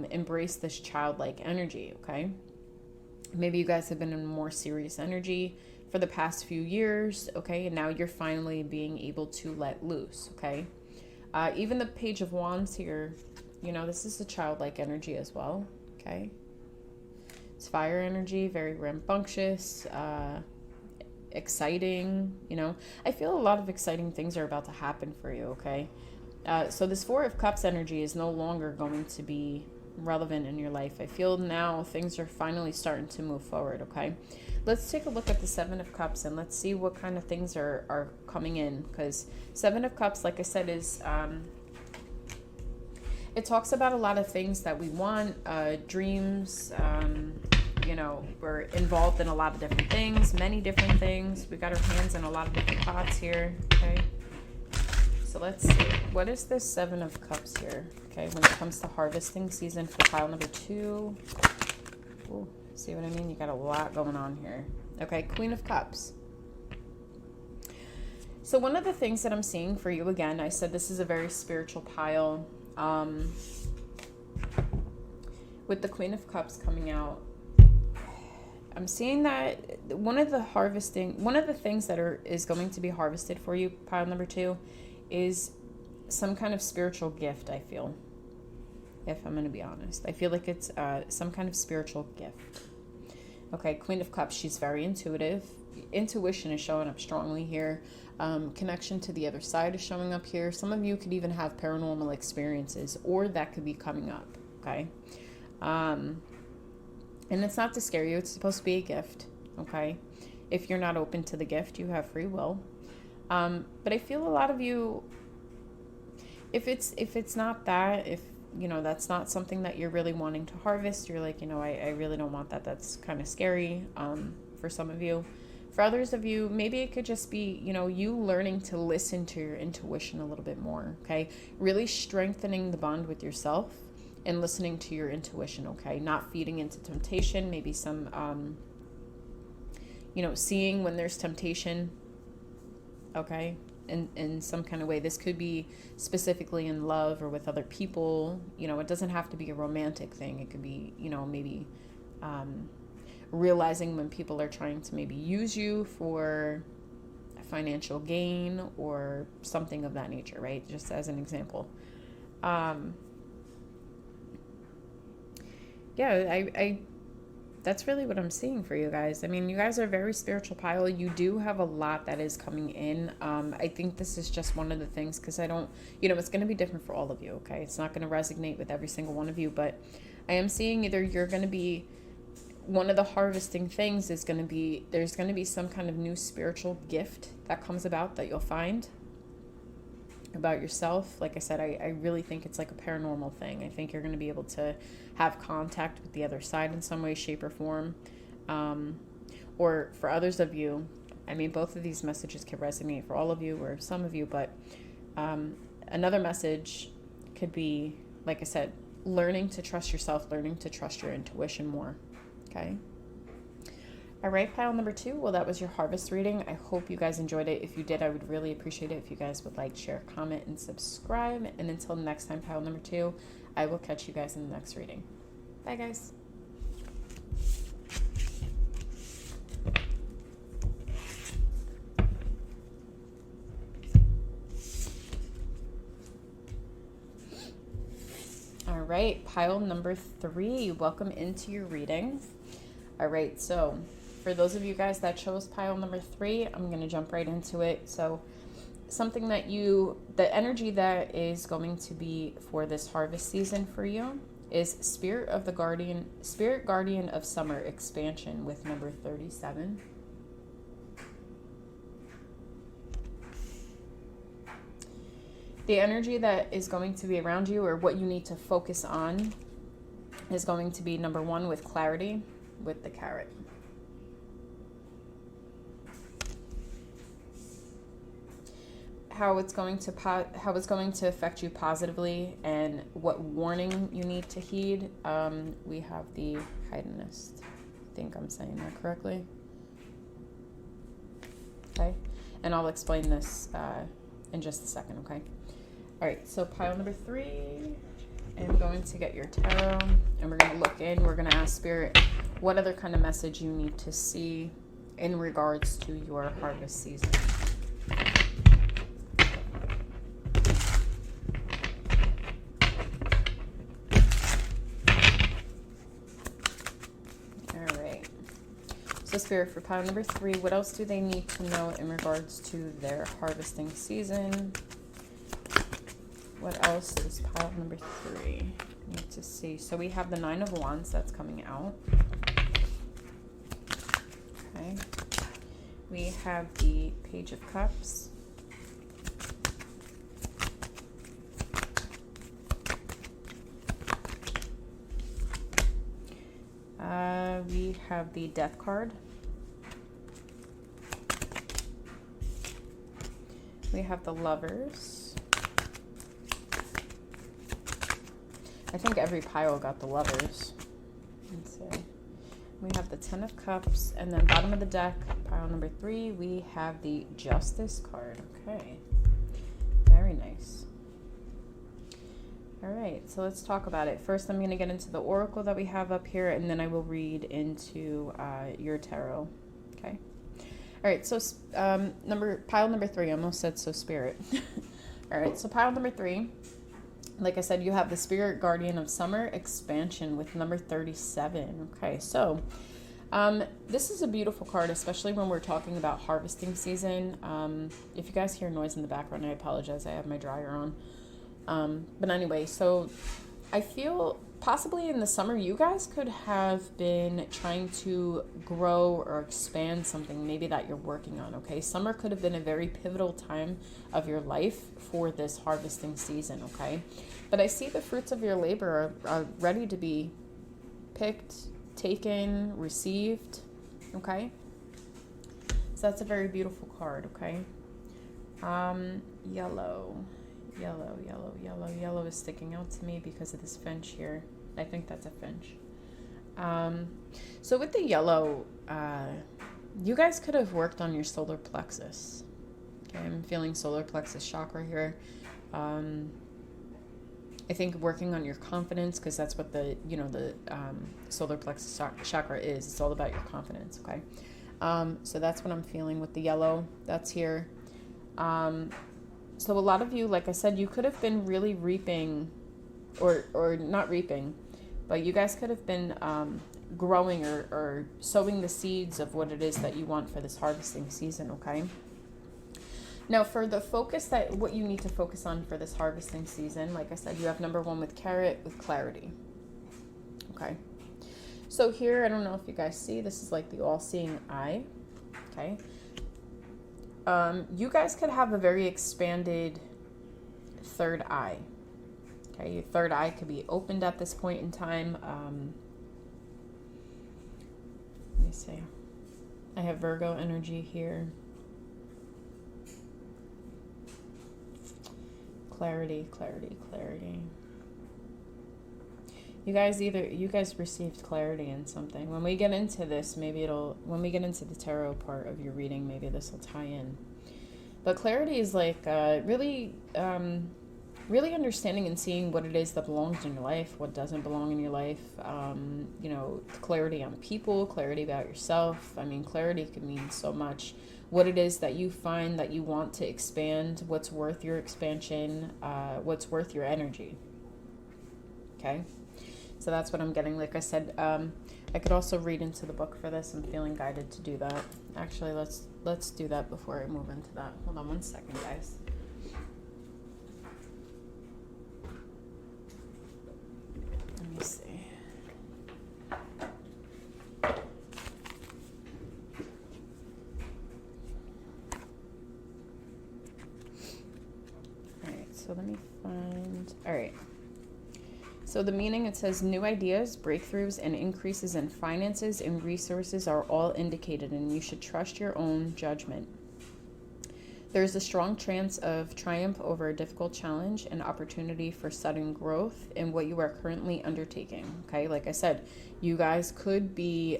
embrace this childlike energy, okay? Maybe you guys have been in a more serious energy for the past few years, okay? And now you're finally being able to let loose, okay? Even the Page of Wands here, this is a childlike energy as well, okay? It's fire energy, very rambunctious, exciting, I feel a lot of exciting things are about to happen for you, okay? So this Four of Cups energy is no longer going to be relevant in your life. I feel now things are finally starting to move forward, okay? Let's take a look at the Seven of Cups and let's see what kind of things are coming in, because Seven of Cups, like I said, is it talks about a lot of things that we want, dreams, you know, we're involved in a lot of different things, many different things. We got our hands in a lot of different pots here, okay? So let's see. What is this Seven of Cups here? Okay, when it comes to harvesting season for pile number 2. Ooh, see what I mean? You got a lot going on here. Okay, Queen of Cups. So one of the things that I'm seeing for you, again, I said this is a very spiritual pile. With the Queen of Cups coming out, I'm seeing that one of the things that is going to be harvested for you, pile number 2, is some kind of spiritual gift, I feel. If I'm going to be honest. I feel like it's some kind of spiritual gift. Okay, Queen of Cups, she's very intuitive. Intuition is showing up strongly here. Connection to the other side is showing up here. Some of you could even have paranormal experiences, or that could be coming up, okay? And it's not to scare you. It's supposed to be a gift, okay? If you're not open to the gift, you have free will. But I feel a lot of you, if it's not that, if, you know, that's not something that you're really wanting to harvest, you're like, you know, I really don't want that. That's kind of scary for some of you. For others of you, maybe it could just be, you know, you learning to listen to your intuition a little bit more, okay? Really strengthening the bond with yourself and listening to your intuition, okay? Not feeding into temptation, maybe some, you know, seeing when there's temptation, okay? In some kind of way. This could be specifically in love or with other people. You know, it doesn't have to be a romantic thing. It could be, you know, maybe realizing when people are trying to maybe use you for financial gain or something of that nature, right? Just as an example. Yeah, I that's really what I'm seeing for you guys. I mean, you guys are a very spiritual pile. You do have a lot that is coming in. I think this is just one of the things, because I don't, you know, it's going to be different for all of you, okay? It's not going to resonate with every single one of you, but I am seeing either you're going to be, one of the harvesting things is going to be, there's going to be some kind of new spiritual gift that comes about that you'll find about yourself. Like I said, I really think it's like a paranormal thing. I think you're going to be able to have contact with the other side in some way, shape, or form. Or for others of you, I mean, both of these messages could resonate for all of you or some of you, but another message could be, like I said, learning to trust yourself, learning to trust your intuition more, okay? All right, pile number 2. Well, that was your harvest reading. I hope you guys enjoyed it. If you did, I would really appreciate it if you guys would like, share, comment, and subscribe. And until next time, pile number 2, I will catch you guys in the next reading. Bye, guys. All right, pile number 3. Welcome into your reading. All right, so for those of you guys that chose pile number 3, I'm going to jump right into it. So something that the energy that is going to be for this harvest season for you is Spirit Guardian of Summer expansion with number 37. The energy that is going to be around you, or what you need to focus on, is going to be number 1 with clarity with the carrot. How it's going to affect you positively, and what warning you need to heed. We have the Hedonist. I think I'm saying that correctly. Okay, and I'll explain this in just a second. Okay. All right. So pile number 3. I'm going to get your tarot, and we're going to look in. We're going to ask Spirit what other kind of message you need to see in regards to your harvest season. So Spirit, for pile number 3, what else do they need to know in regards to their harvesting season? What else does pile number 3 need to see? So we have the 9 of Wands that's coming out. Okay. We have the Page of Cups. We have the Death card. We have the Lovers. I think every pile got the Lovers. Let's see. We have the Ten of Cups, and then bottom of the deck, pile number 3, we have the Justice card. Okay, very nice. All right, so let's talk about it. First, I'm going to get into the oracle that we have up here, and then I will read into your tarot. Okay. All right, so pile number 3. I almost said so spirit. All right, so pile number 3. Like I said, you have the Spirit Guardian of Summer expansion with number 37. Okay, so this is a beautiful card, especially when we're talking about harvesting season. If you guys hear noise in the background, I apologize. I have my dryer on. But anyway, so I feel possibly in the summer, you guys could have been trying to grow or expand something maybe that you're working on, okay? Summer could have been a very pivotal time of your life for this harvesting season, okay? But I see the fruits of your labor are ready to be picked, taken, received, okay? So that's a very beautiful card, okay? Yellow is sticking out to me because of this finch here. I think that's a finch. So with the yellow, you guys could have worked on your solar plexus. Okay, I'm feeling solar plexus chakra here. I think working on your confidence, because that's what the solar plexus chakra is. It's all about your confidence, okay? So that's what I'm feeling with the yellow. That's here. So a lot of you, like I said, you could have been really reaping, or not reaping, but you guys could have been growing or sowing the seeds of what it is that you want for this harvesting season, okay? Now, for the focus what you need to focus on for this harvesting season, like I said, you have number 1 with Carrot with clarity, okay? So here, I don't know if you guys see, this is like the all-seeing eye, okay? You guys could have a very expanded third eye. Okay, your third eye could be opened at this point in time. Let me see. I have Virgo energy here. Clarity. You guys received clarity in something. When we get into this, when we get into the tarot part of your reading, maybe this will tie in. But clarity is like really understanding and seeing what it is that belongs in your life, what doesn't belong in your life. Clarity on people, clarity about yourself. I mean, clarity can mean so much. What it is that you find that you want to expand, what's worth your expansion, what's worth your energy. Okay? So that's what I'm getting. Like I said, I could also read into the book for this. I'm feeling guided to do that. Actually, let's do that before I move into that. Hold on one second, guys. Let me see. So let me find, all right. So the meaning, it says new ideas, breakthroughs, and increases in finances and resources are all indicated, and you should trust your own judgment. There is a strong chance of triumph over a difficult challenge and opportunity for sudden growth in what you are currently undertaking. Okay, like I said, you guys could be,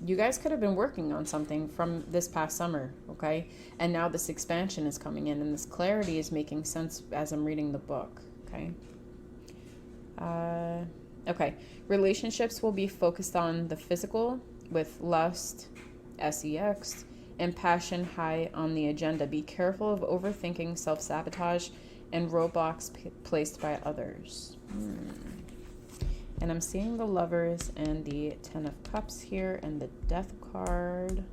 you guys could have been working on something from this past summer, okay? And now this expansion is coming in, and this clarity is making sense as I'm reading the book, okay? Okay, relationships will be focused on the physical with lust, sex, and passion high on the agenda. Be careful of overthinking, self-sabotage, and roadblocks placed by others. And I'm seeing the Lovers and the Ten of Cups here and the Death card.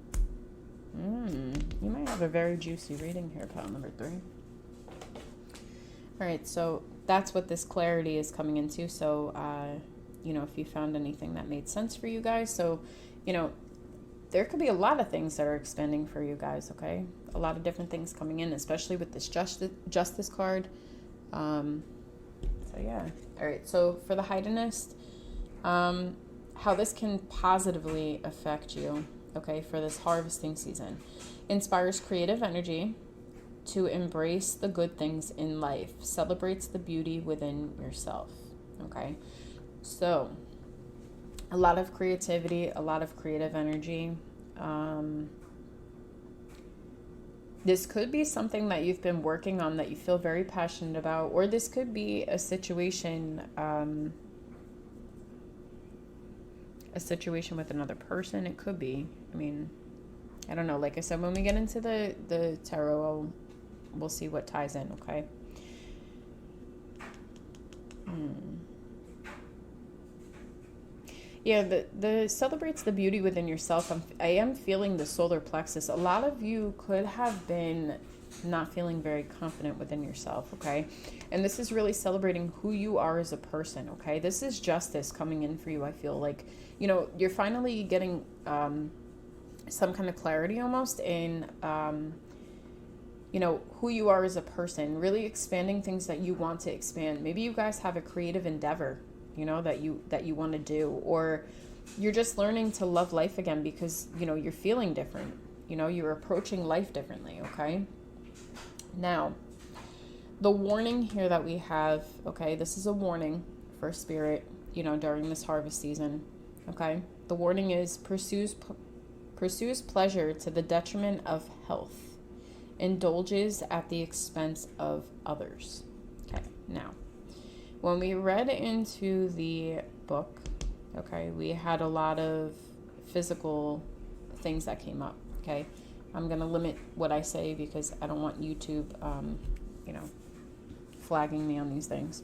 You might have a very juicy reading here, pile number 3. All right, so that's what this clarity is coming into. So, if you found anything that made sense for you guys. So, there could be a lot of things that are expanding for you guys, okay? A lot of different things coming in, especially with this Justice card. So, yeah. All right, so for the Hedonist, how this can positively affect you, okay, for this harvesting season. Inspires creative energy to embrace the good things in life, celebrates the beauty within yourself, okay? So, a lot of creativity, a lot of creative energy. This could be something that you've been working on that you feel very passionate about, or this could be a situation with another person. It could be. I mean, I don't know. Like I said, when we get into the tarot, we'll see what ties in, okay? Yeah, the celebrates the beauty within yourself. I am feeling the solar plexus. A lot of you could have been not feeling very confident within yourself, okay? And this is really celebrating who you are as a person, okay? This is justice coming in for you. I feel like, you know, you're finally getting some kind of clarity almost in, you know, who you are as a person, really expanding things that you want to expand. Maybe you guys have a creative endeavor, you know, that you want to do, or you're just learning to love life again because, you know, you're feeling different. You know, you're approaching life differently, okay? Now, the warning here that we have, okay, this is a warning for spirit, you know, during this harvest season, okay? The warning is pursues pleasure to the detriment of health, indulges at the expense of others. Okay, now, when we read into the book, okay, we had a lot of physical things that came up, okay? I'm going to limit what I say because I don't want YouTube, you know, flagging me on these things.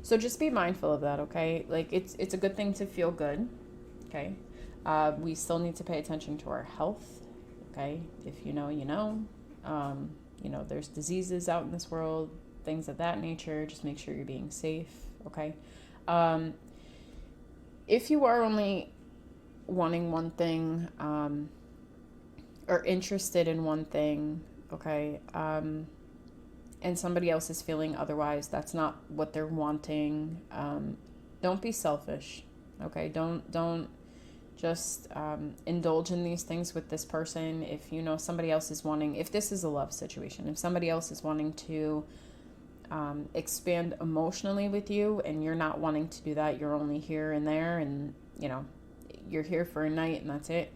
So just be mindful of that, okay? Like, it's a good thing to feel good, okay? We still need to pay attention to our health, okay? If you know, you know. You know, there's diseases out in this world, things of that nature. Just make sure you're being safe, okay? If you are only wanting one thing, or interested in one thing, okay, and somebody else is feeling otherwise, that's not what they're wanting. Don't be selfish, okay? Don't just indulge in these things with this person. If you know somebody else is wanting, if this is a love situation, if somebody else is wanting to expand emotionally with you and you're not wanting to do that, you're only here and there, and you know, you're here for a night and that's it,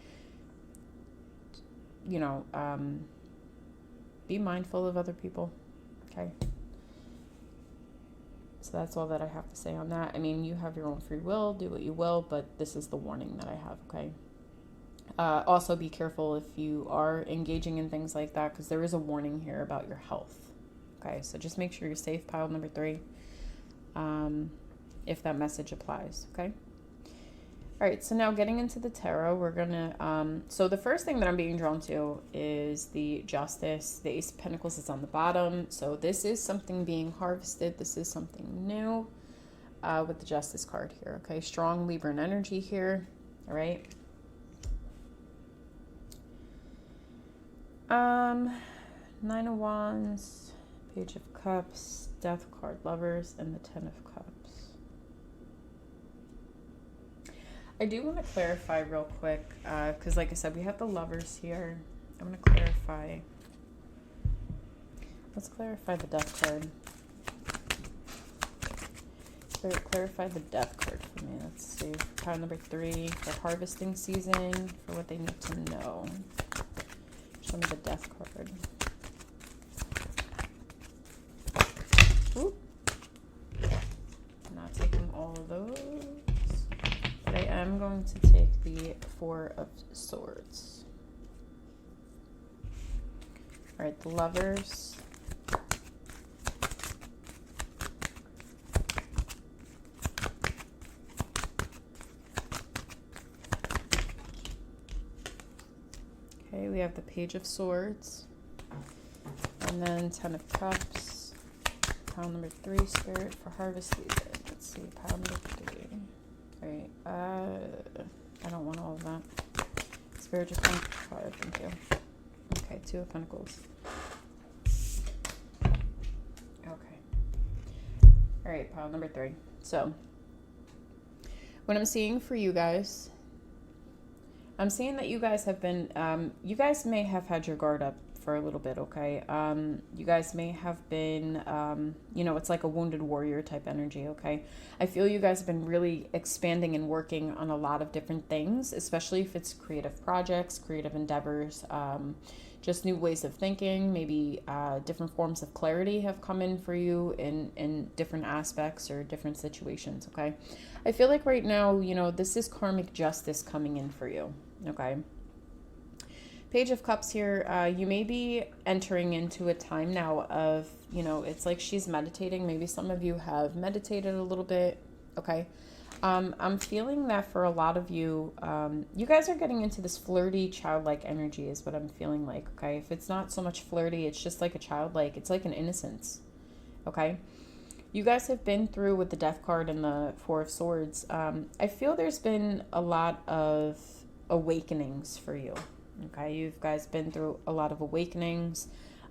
you know, be mindful of other people, okay? So that's all that I have to say on that. I mean, you have your own free will, do what you will, but this is the warning that I have, okay? Also, be careful if you are engaging in things like that, because there is a warning here about your health, okay? So just make sure you're safe, pile number 3, if that message applies, okay? All right, so now getting into the tarot, we're gonna, so the first thing that I'm being drawn to is the Justice. The Ace of Pentacles is on the bottom. So this is something being harvested. This is something new with the Justice card here, okay? Strong Libran energy here, all right? Nine of Wands, Page of Cups, Death card, Lovers, and the Ten of Cups. I do want to clarify real quick, because like I said, we have the Lovers here. I'm going to clarify. Let's clarify the Death card. Clarify the Death card for me. Let's see. Pile number 3 for harvesting season, for what they need to know. Show me the Death card. Ooh. I'm not taking all of those. I am going to take the 4 of Swords. All right, the Lovers. Okay, we have the Page of Swords. And then 10 of Cups. Pile number 3, Spirit, for harvest season. Let's see, pile number 3. Alright, I don't want all of that. Spirit, just one card, thank you. Okay, 2 of Pentacles. Okay. Alright, pile number 3. So, What I'm seeing for you guys, I'm seeing that you guys have been, you guys may have had your guard up for a little bit, okay? You guys may have been, it's like a wounded warrior type energy, okay? I feel you guys have been really expanding and working on a lot of different things, especially if it's creative projects, creative endeavors, just new ways of thinking, maybe different forms of clarity have come in for you in different aspects or different situations, okay? I feel like right now, this is karmic justice coming in for you, okay? Page of Cups here, you may be entering into a time now of, it's like she's meditating. Maybe some of you have meditated a little bit, okay? I'm feeling that for a lot of you, you guys are getting into this flirty, childlike energy is what I'm feeling like, okay? If it's not so much flirty, it's just like a childlike, it's like an innocence, okay? You guys have been through with the Death card and the Four of Swords. I feel there's been a lot of awakenings for you, okay? You guys been through a lot of awakenings.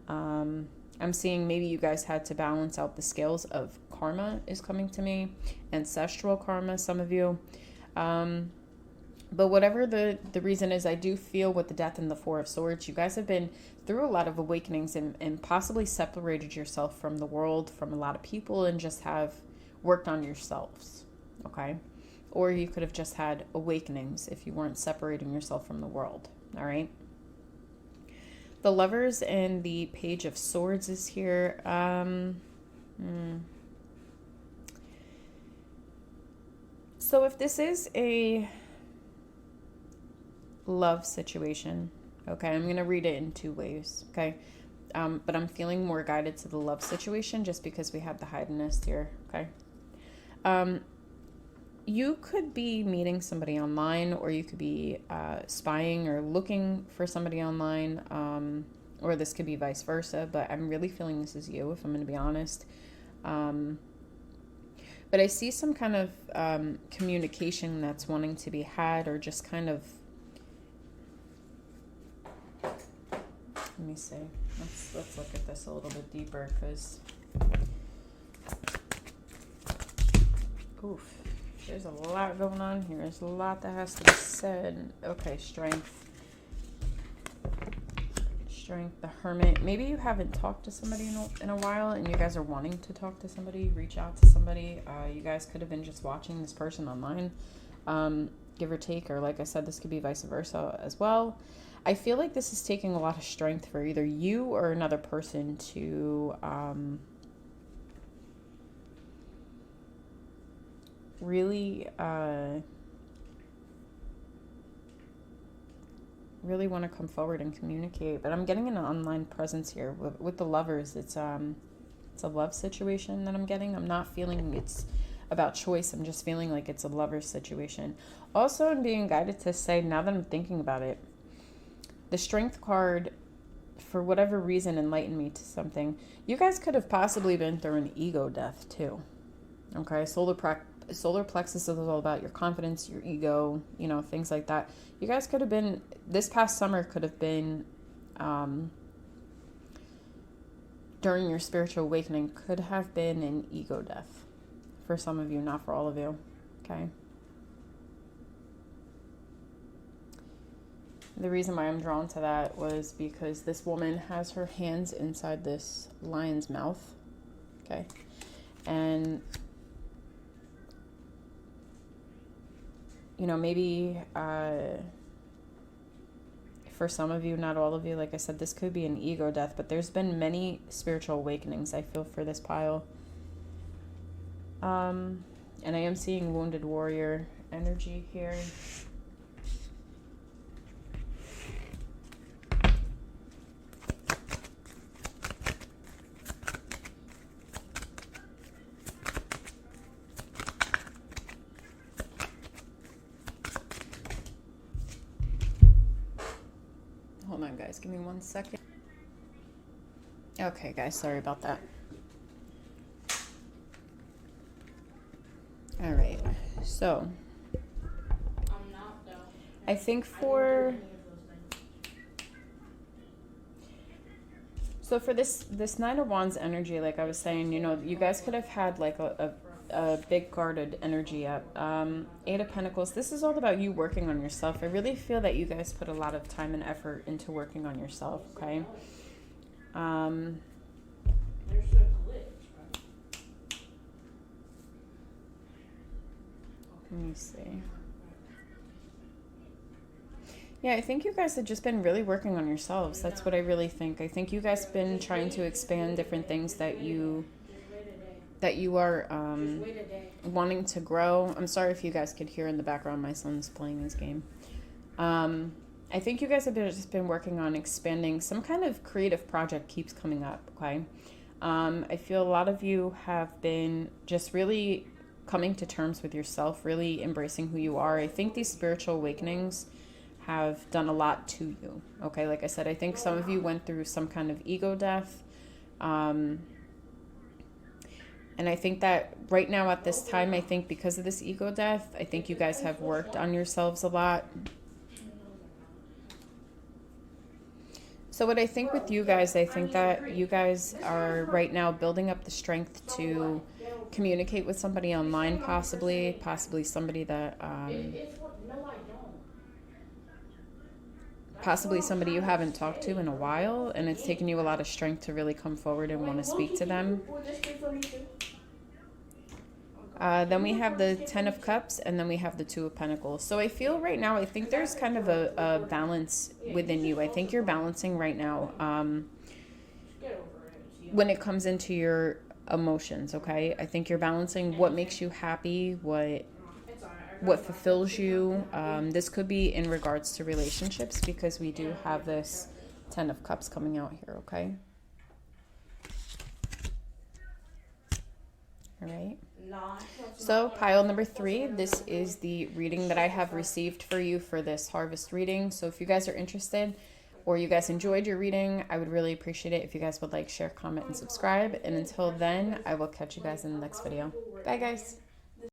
I'm seeing maybe you guys had to balance out the scales of karma is coming to me. Ancestral karma, some of you. But whatever the reason is, I do feel with the Death and the Four of Swords, you guys have been through a lot of awakenings and possibly separated yourself from the world, from a lot of people, and just have worked on yourselves, okay? Or you could have just had awakenings if you weren't separating yourself from the world, all right? The Lovers and the Page of Swords is here. So if this is a love situation, okay, I'm going to read it in two ways, okay? But I'm feeling more guided to the love situation just because we have the Hedonist here, okay? You could be meeting somebody online, or you could be spying or looking for somebody online, or this could be vice versa, but I'm really feeling this is you, if I'm going to be honest. But I see some kind of communication that's wanting to be had, or just kind of, let me see. Let's look at this a little bit deeper, because, oof. There's a lot going on here. There's a lot that has to be said. Okay, Strength. Strength, the Hermit. Maybe you haven't talked to somebody in a while and you guys are wanting to talk to somebody, reach out to somebody. You guys could have been just watching this person online, give or take, or like I said, this could be vice versa as well. I feel like this is taking a lot of strength for either you or another person to really want to come forward and communicate. But I'm getting an online presence here with the Lovers. It's a love situation that I'm getting. I'm not feeling it's about choice. I'm just feeling like it's a lover's situation. Also, I'm being guided to say, now that I'm thinking about it, the Strength card, for whatever reason, enlightened me to something. You guys could have possibly been through an ego death too, okay? Solar plexus is all about your confidence, your ego, things like that. You guys could have been, this past summer could have been, during your spiritual awakening, could have been an ego death for some of you, not for all of you, okay? The reason why I'm drawn to that was because this woman has her hands inside this lion's mouth, okay? And maybe for some of you, not all of you, like I said, this could be an ego death, but there's been many spiritual awakenings, I feel, for this pile. And I am seeing wounded warrior energy here. Hold on, guys. Give me 1 second. Okay, guys. Sorry about that. All right. So, I think for this Nine of Wands energy, like I was saying, you guys could have had like a a big guarded energy up. Eight of Pentacles. This is all about you working on yourself. I really feel that you guys put a lot of time and effort into working on yourself, okay? Let me see. Yeah, I think you guys have just been really working on yourselves. That's what I really think. I think you guys have been trying to expand different things that you are wanting to grow. I'm sorry if you guys could hear in the background my son's playing his game. I think you guys have just been working on expanding. Some kind of creative project keeps coming up, okay? I feel a lot of you have been just really coming to terms with yourself, really embracing who you are. I think these spiritual awakenings have done a lot to you, okay? Like I said, I think some of you went through some kind of ego death. And I think that right now at this time, I think because of this ego death, I think you guys have worked on yourselves a lot. So what I think with you guys, I think that you guys are right now building up the strength to communicate with somebody online, possibly somebody that, possibly somebody you haven't talked to in a while, and it's taken you a lot of strength to really come forward and want to speak to them. Then we have the Ten of Cups, and then we have the Two of Pentacles. So I feel right now, I think there's kind of a balance within you. I think you're balancing right now when it comes into your emotions, okay? I think you're balancing what makes you happy, what fulfills you. This could be in regards to relationships, because we do have this Ten of Cups coming out here, okay? All right. So pile number 3, this is the reading that I have received for you for this harvest reading. So if you guys are interested or you guys enjoyed your reading, I would really appreciate it if you guys would like, share, comment, and subscribe. And until then, I will catch you guys in the next video. Bye, guys.